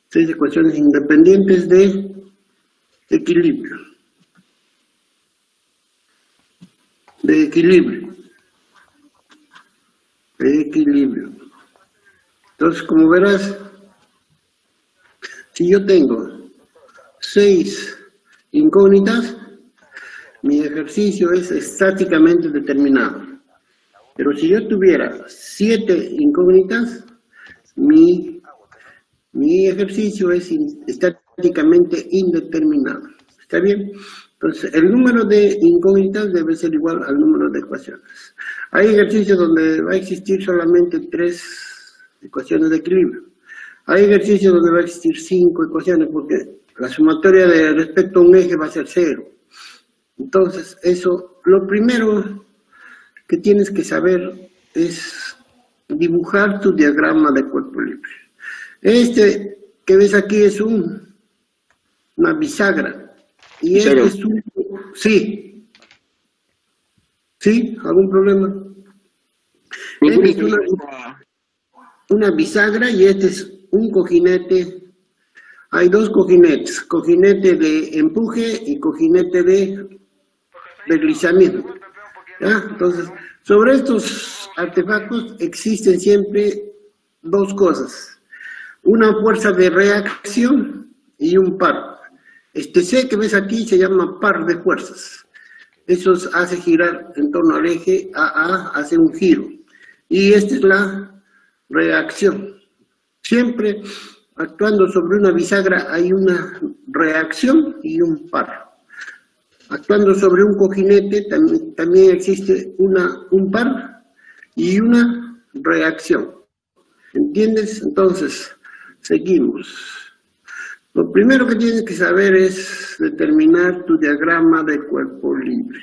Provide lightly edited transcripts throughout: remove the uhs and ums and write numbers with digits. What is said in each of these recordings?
6 ecuaciones independientes de equilibrio. De equilibrio. Entonces, como verás, si yo tengo 6 incógnitas, mi ejercicio es estáticamente determinado. Pero si yo tuviera 7 incógnitas, mi ejercicio es estáticamente indeterminado. ¿Está bien? Entonces, el número de incógnitas debe ser igual al número de ecuaciones. Hay ejercicios donde va a existir solamente 3 ecuaciones de equilibrio. Hay ejercicios donde va a existir 5 ecuaciones, porque la sumatoria de respecto a un eje va a ser 0. Entonces, eso, lo primero que tienes que saber es dibujar tu diagrama de cuerpo libre. Este que ves aquí es una bisagra. Y este es un... Sí. ¿Sí? ¿Algún problema? Este es una bisagra y este es un cojinete. Hay 2 cojinetes, cojinete de empuje y cojinete de deslizamiento. ¿Ya? Entonces, sobre estos artefactos existen siempre 2 cosas. Una fuerza de reacción y un par. Este C que ves aquí se llama par de fuerzas. Eso hace girar en torno al eje AA, hace un giro. Y esta es la reacción. Siempre actuando sobre una bisagra hay una reacción y un par. Actuando sobre un cojinete también existe un par y una reacción. ¿Entiendes? Entonces, seguimos. Lo primero que tienes que saber es determinar tu diagrama de cuerpo libre.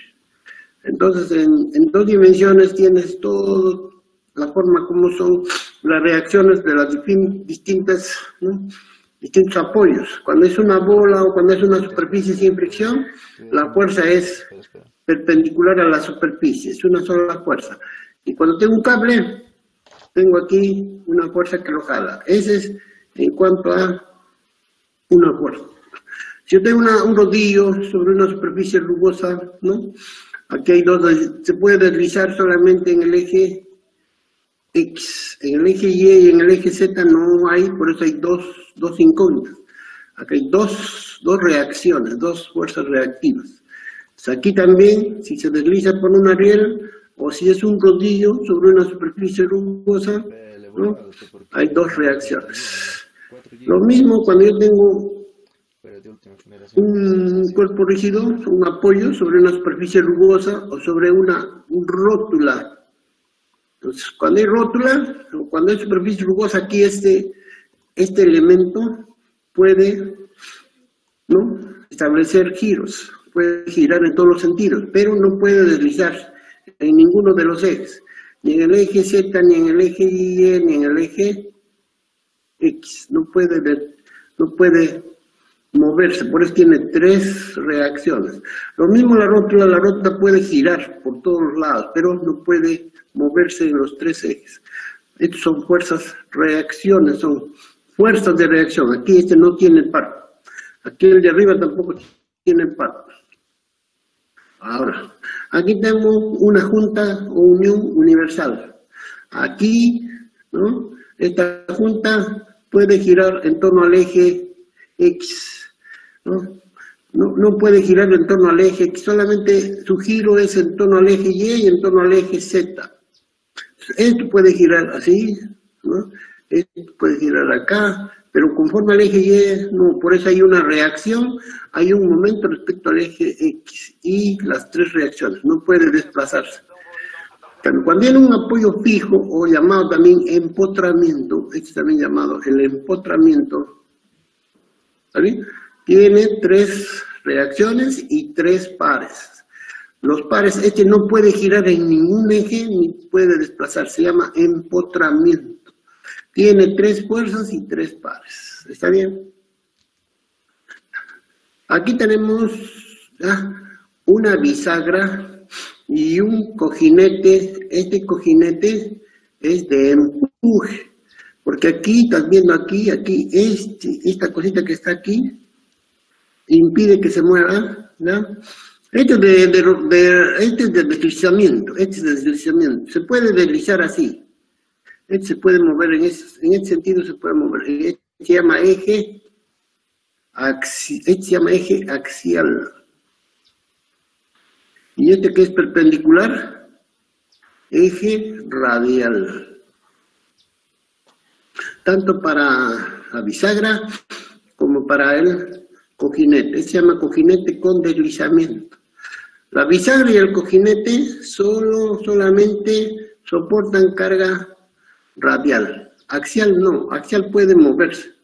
Entonces, en 2 dimensiones tienes toda la forma como son las reacciones de las distintos apoyos. Cuando es una bola o cuando es una superficie sin fricción, la fuerza es perpendicular a la superficie, es una sola fuerza. Y cuando tengo un cable, tengo aquí una fuerza que lo jala. Ese es en cuanto a una fuerza. Si yo tengo un rodillo sobre una superficie rugosa, ¿no? Aquí hay 2, se puede deslizar solamente en el eje X, en el eje Y y en el eje Z no hay, por eso hay dos incógnitas. Aquí hay dos reacciones, 2 fuerzas reactivas. Entonces aquí también, si se desliza por una riel, o si es un rodillo sobre una superficie rugosa, ¿no? Hay 2 reacciones. Lo mismo cuando yo tengo un cuerpo rígido, un apoyo sobre una superficie rugosa o sobre una rótula. Entonces, cuando hay rótula o cuando hay superficie rugosa, aquí este elemento puede, ¿no?, establecer giros, puede girar en todos los sentidos, pero no puede deslizarse en ninguno de los ejes, ni en el eje Z, ni en el eje Y, ni en el eje X, no puede moverse, por eso tiene 3 reacciones. Lo mismo la rótula puede girar por todos los lados, pero no puede moverse en los 3 ejes. Estos son reacciones, son fuerzas de reacción. Aquí este no tiene par. Aquí el de arriba tampoco tiene par. Ahora, aquí tengo una junta o unión universal. Aquí, ¿no?, esta junta puede girar en torno al eje X, ¿no? No puede girar en torno al eje X, solamente su giro es en torno al eje Y y en torno al eje Z. Esto puede girar así, ¿no? Esto puede girar acá, pero conforme al eje Y, no, por eso hay una reacción, hay un momento respecto al eje X y las 3 reacciones, no puede desplazarse. Cuando tiene un apoyo fijo o llamado también empotramiento, este es también llamado el empotramiento, ¿vale?, tiene 3 reacciones y 3 pares. Los pares, este no puede girar en ningún eje ni puede desplazarse, se llama empotramiento. Tiene 3 fuerzas y 3 pares. ¿Está bien? Aquí tenemos una bisagra y un cojinete. Este cojinete es de empuje. Porque aquí, estás viendo aquí, esta cosita que está aquí, impide que se mueva, ¿no? Este es de deslizamiento, se puede deslizar así, este se puede mover en este sentido, se puede mover, este se llama eje axial, y este que es perpendicular, eje radial, tanto para la bisagra como para el cojinete. Este se llama cojinete con deslizamiento. La bisagra y el cojinete solamente soportan carga radial. Axial no, axial puede moverse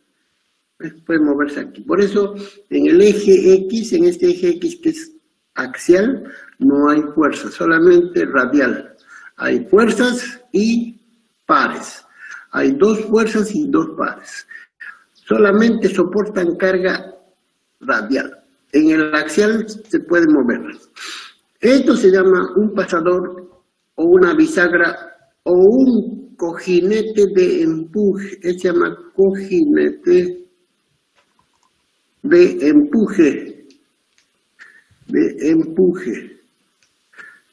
aquí. Por eso en el eje X, en este eje X que es axial, no hay fuerza, solamente radial. Hay fuerzas y pares. Hay dos fuerzas y dos pares. Solamente soportan carga radial. En el axial se puede mover. Esto se llama un pasador o una bisagra o un cojinete de empuje. Esto se llama cojinete de empuje.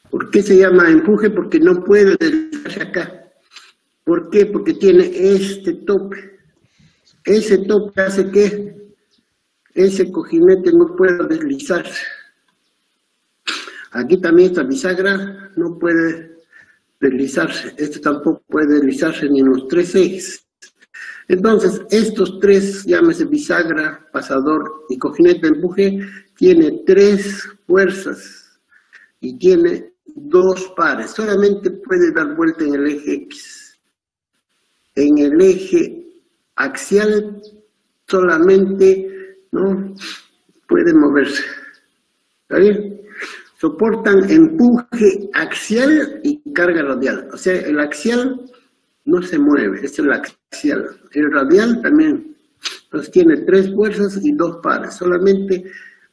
¿Por qué se llama empuje? Porque no puede deslizarse acá. ¿Por qué? Porque tiene este tope. Ese tope hace que ese cojinete no pueda deslizarse. Aquí también esta bisagra no puede deslizarse. Este tampoco puede deslizarse ni en los tres ejes. Entonces, estos tres, llámese bisagra, pasador y cojinete de empuje, tiene tres fuerzas y tiene dos pares. Solamente puede dar vuelta en el eje X. En el eje axial solamente no puede moverse. ¿Está bien? Soportan empuje axial y carga radial. O sea, el axial no se mueve, es el axial. El radial también. Entonces tiene tres fuerzas y dos pares. Solamente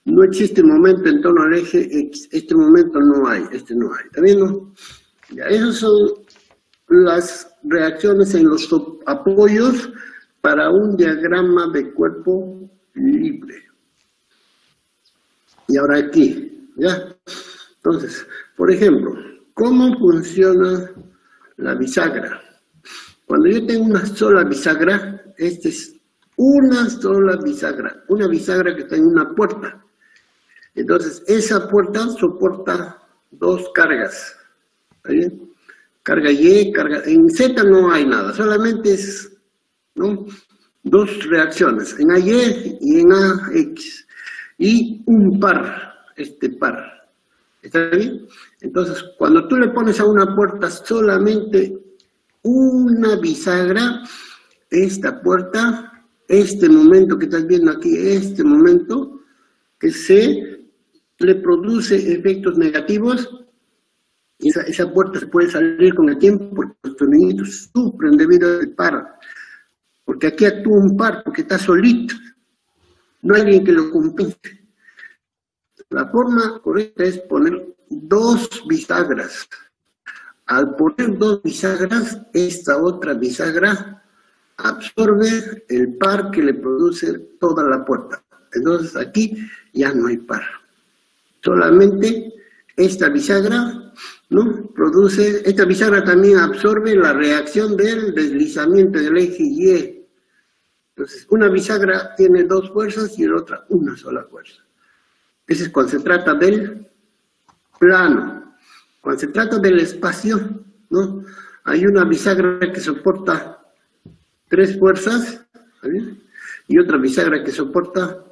no existe momento en torno al eje X. Este momento no hay, este no hay. ¿Está viendo? Ya, esas son las reacciones en los apoyos para un diagrama de cuerpo libre. Y ahora aquí, ¿ya? Entonces, por ejemplo, ¿cómo funciona la bisagra? Cuando yo tengo una sola bisagra, esta es una sola bisagra, una bisagra que está en una puerta. Entonces, esa puerta soporta dos cargas, ¿está bien? Carga Y, carga... En Z no hay nada, solamente es, ¿no?, dos reacciones, en AY y en AX. Y un par, este par. ¿Está bien? Entonces, cuando tú le pones a una puerta solamente una bisagra, esta puerta, este momento que estás viendo aquí, este momento, que le produce efectos negativos, esa puerta se puede salir con el tiempo porque los tornillitos sufren debido al par. Porque aquí actúa un par, porque está solito. No hay alguien que lo compense. La forma correcta es poner dos bisagras. Al poner dos bisagras, esta otra bisagra absorbe el par que le produce toda la puerta. Entonces aquí ya no hay par. Solamente esta bisagra, ¿no?, produce, esta bisagra también absorbe la reacción del deslizamiento del eje Y. Entonces, una bisagra tiene dos fuerzas y la otra una sola fuerza. Eso es cuando se trata del plano. Cuando se trata del espacio, ¿no?, hay una bisagra que soporta tres fuerzas, ¿sí?, y otra bisagra que soporta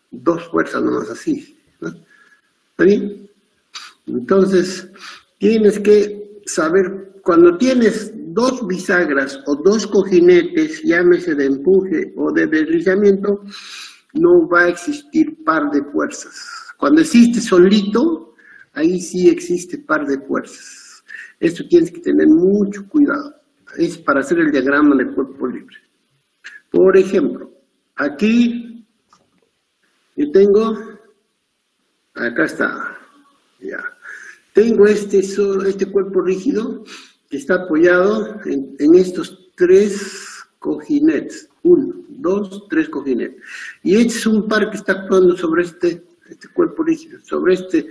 dos fuerzas nomás así, ¿no? ¿Está bien? Entonces, tienes que saber, cuando tienes dos bisagras o dos cojinetes, llámese de empuje o de deslizamiento, no va a existir par de fuerzas. Cuando existe solito, ahí sí existe par de fuerzas. Esto tienes que tener mucho cuidado. Es para hacer el diagrama de cuerpo libre. Por ejemplo, aquí yo tengo, acá está, ya. Tengo este cuerpo rígido que está apoyado en estos tres cojinetes. 1, 2, 3 cojinetes. Y este es un par que está actuando sobre este cuerpo rígido, sobre este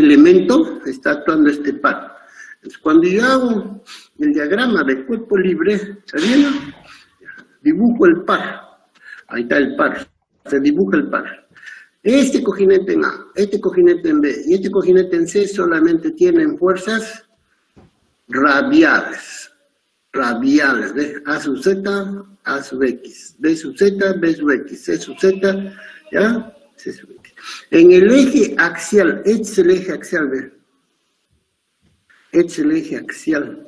elemento está actuando este par. Entonces, cuando yo hago el diagrama de cuerpo libre, ¿está viendo? Dibujo el par. Ahí está el par. Se dibuja el par. Este cojinete en A, este cojinete en B y este cojinete en C solamente tienen fuerzas radiales. Radiales, ¿ves? A sub Z, A sub X. B sub Z, B sub X. C sub Z, ¿ya? C sub X. En el eje axial, este es el eje axial, ¿ves? Este es el eje axial.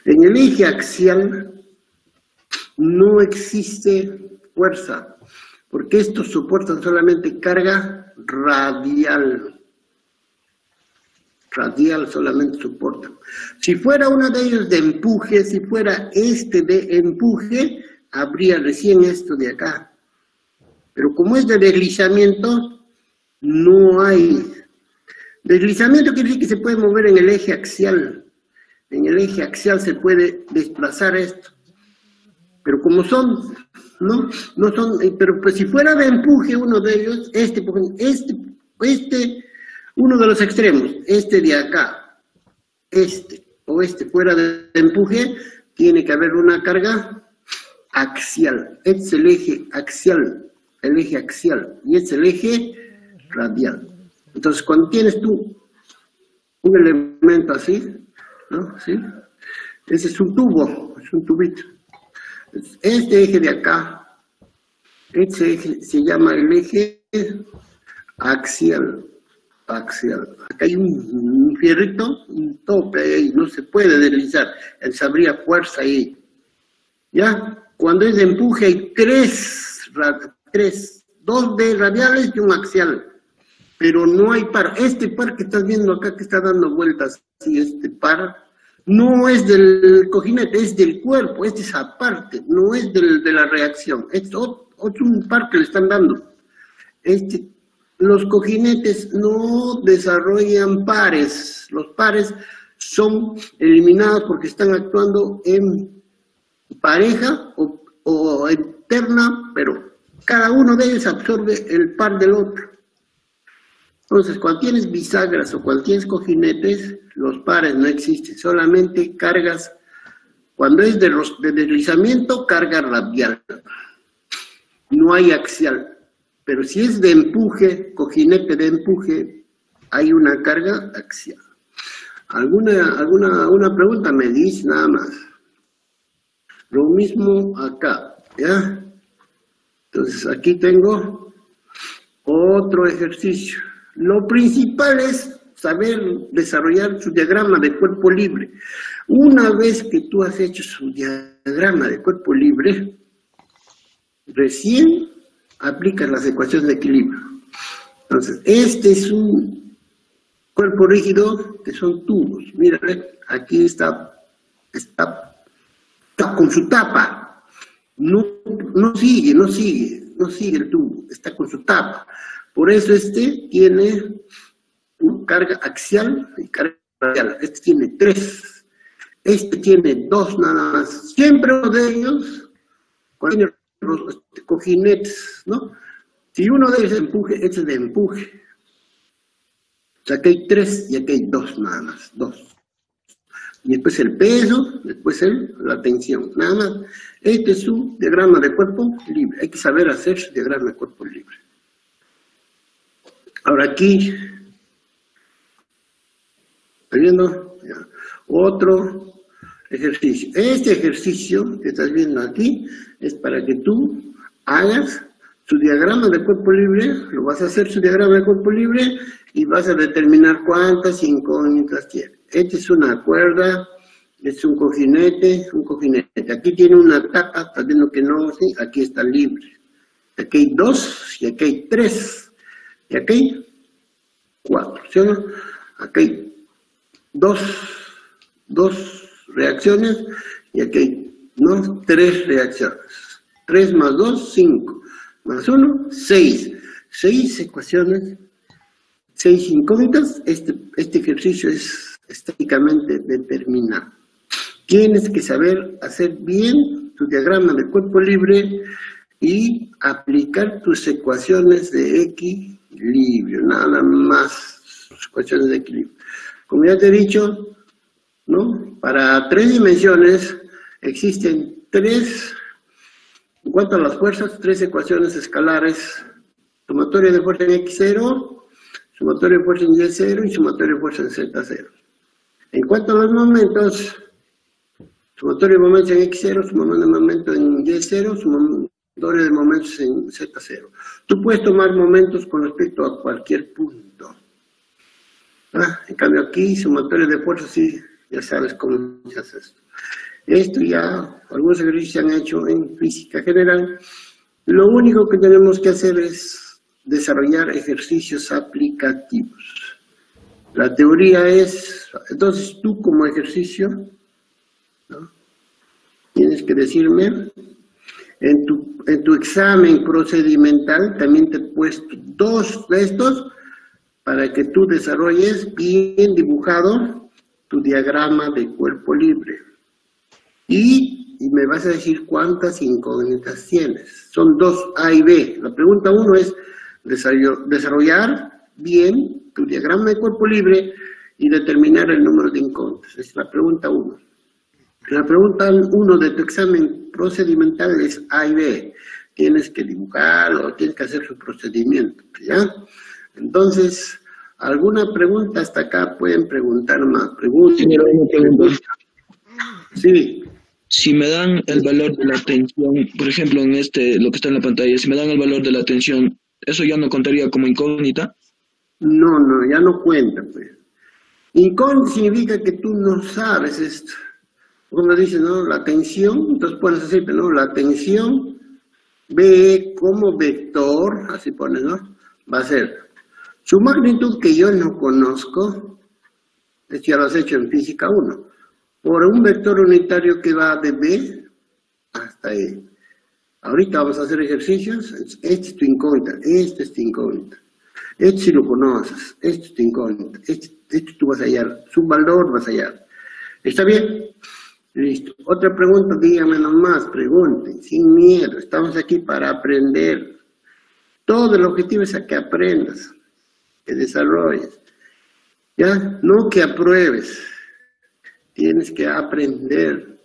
En el eje axial no existe fuerza, porque estos soportan solamente carga radial. Radial solamente soportan. Si fuera uno de ellos de empuje, si fuera este de empuje, habría recién esto de acá. Pero como es de deslizamiento, no hay. Deslizamiento quiere decir que se puede mover en el eje axial. En el eje axial se puede desplazar esto. Pero como son, no son, pero pues si fuera de empuje uno de ellos, uno de los extremos, este de acá, fuera de empuje, tiene que haber una carga axial. Este es el eje axial, y este es el eje radial. Entonces, cuando tienes tú un elemento así, ¿no? ¿Sí? Ese es un tubo, es un tubito. Este eje de acá, este eje se llama el eje axial. Acá hay un fierrito, un tope ahí, no se puede deslizar, habría fuerza ahí. ¿Ya? Cuando es de empuje hay dos de radiales y un axial, pero no hay par. Este par que estás viendo acá que está dando vueltas, sí, este par, no es del cojinete, es del cuerpo, este es aparte, no es de la reacción, es un par que le están dando. Los cojinetes no desarrollan pares, los pares son eliminados porque están actuando en pareja o en terna, pero cada uno de ellos absorbe el par del otro. Entonces, cuando tienes bisagras o cuando tienes cojinetes, los pares no existen, solamente cargas. Cuando es de deslizamiento, carga radial, no hay axial. Pero si es de empuje, cojinete de empuje, hay una carga axial. ¿Alguna pregunta? Me dice nada más. Lo mismo acá, ¿ya? Entonces aquí tengo otro ejercicio. Lo principal es saber desarrollar su diagrama de cuerpo libre. Una vez que tú has hecho su diagrama de cuerpo libre, recién aplicas las ecuaciones de equilibrio. Entonces, este es un cuerpo rígido que son tubos. Mira, aquí está con su tapa. No sigue el tubo, está con su tapa. Por eso tiene carga axial y carga radial. Este tiene 3. Este tiene 2 nada más. Siempre uno de ellos, cuando tiene los cojinetes, ¿no? Si uno de ellos es de empuje, este es de empuje. O sea, aquí hay 3 y aquí hay 2 nada más, 2. Y después el peso, después la tensión, nada más. Este es su diagrama de cuerpo libre. Hay que saber hacer su diagrama de cuerpo libre. Ahora aquí, ¿estás viendo? Ya. Otro ejercicio. Este ejercicio que estás viendo aquí es para que tú hagas su diagrama de cuerpo libre, lo vas a hacer su diagrama de cuerpo libre y vas a determinar cuántas incógnitas tiene. Esta es una cuerda, es un cojinete. Aquí tiene una tapa, estás viendo que no, ¿sí? Aquí está libre. Aquí hay 2 y aquí hay 3. Y aquí hay 4, ¿sí o no? Aquí hay dos reacciones y aquí hay 3 reacciones. 3 más 2, 5. Más 1, 6. 6 ecuaciones, 6 incógnitas. Este ejercicio es estáticamente determinado. Tienes que saber hacer bien tu diagrama de cuerpo libre y aplicar tus ecuaciones de equilibrio, nada más, ecuaciones de equilibrio. Como ya te he dicho, ¿no? Para 3 dimensiones existen 3, en cuanto a las fuerzas, 3 ecuaciones escalares: sumatoria de fuerza en X0, sumatoria de fuerza en Y0 y sumatoria de fuerza en Z0. En cuanto a los momentos, sumatoria de momentos en X0, sumatoria de momentos en Y0, sumatoria de momentos en Z0. Tú puedes tomar momentos con respecto a cualquier punto. En cambio aquí, sumatoria de fuerza, sí, ya sabes cómo se hace esto. Esto ya, algunos ejercicios se han hecho en física general. Lo único que tenemos que hacer es desarrollar ejercicios aplicativos. La teoría es, entonces tú como ejercicio, ¿no? Tienes que decirme, en tu examen procedimental también te he puesto 2 de estos para que tú desarrolles bien dibujado tu diagrama de cuerpo libre. Y me vas a decir cuántas incógnitas tienes. Son 2, A y B. La pregunta 1 es desarrollar bien tu diagrama de cuerpo libre y determinar el número de incógnitas. Es la pregunta 1. La pregunta 1 de tu examen procedimental es A y B. Tienes que dibujarlo, tienes que hacer su procedimiento, ¿ya? Entonces, ¿alguna pregunta hasta acá? Pueden preguntar más. Señora, una pregunta. Sí. Si me dan el valor de la tensión, por ejemplo, en lo que está en la pantalla, si me dan el valor de la tensión, ¿eso ya no contaría como incógnita? No, ya no cuenta, pues. Incógnita significa que tú no sabes esto. Como dice, ¿no? La tensión, entonces puedes decir, ¿no? La tensión B como vector, así pones, ¿no? Va a ser su magnitud, que yo no conozco, esto ya lo has hecho en física 1, por un vector unitario que va de B hasta E. Ahorita vamos a hacer ejercicios. Este es tu incógnita, este es tu incógnita. Este si lo conoces, este es tu incógnita, este tú vas a hallar, su valor vas a hallar. ¿Está bien? Listo. Otra pregunta, díganme nomás, pregunten, sin miedo. Estamos aquí para aprender. Todo el objetivo es a que aprendas, que desarrolles. ¿Ya? No que apruebes. Tienes que aprender.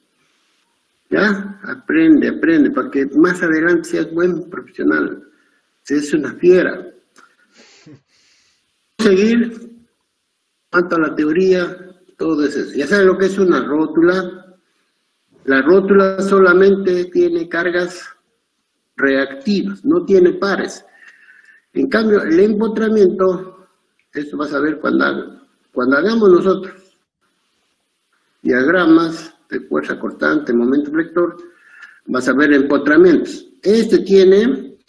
¿Ya? Aprende, para que más adelante seas buen profesional. Seas una fiera. Seguir, cuanto a la teoría, todo es eso. Ya saben lo que es una rótula. La rótula solamente tiene cargas reactivas, no tiene pares. En cambio, el empotramiento, esto vas a ver cuando hagamos nosotros diagramas de fuerza cortante, momento vector, vas a ver empotramientos. Este tiene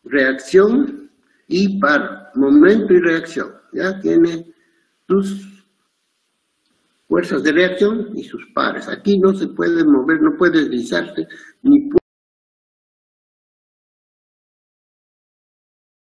reacción y par, momento y reacción. Ya tiene sus fuerzas de reacción y sus pares. Aquí no se puede mover, no puede deslizarse, ni puede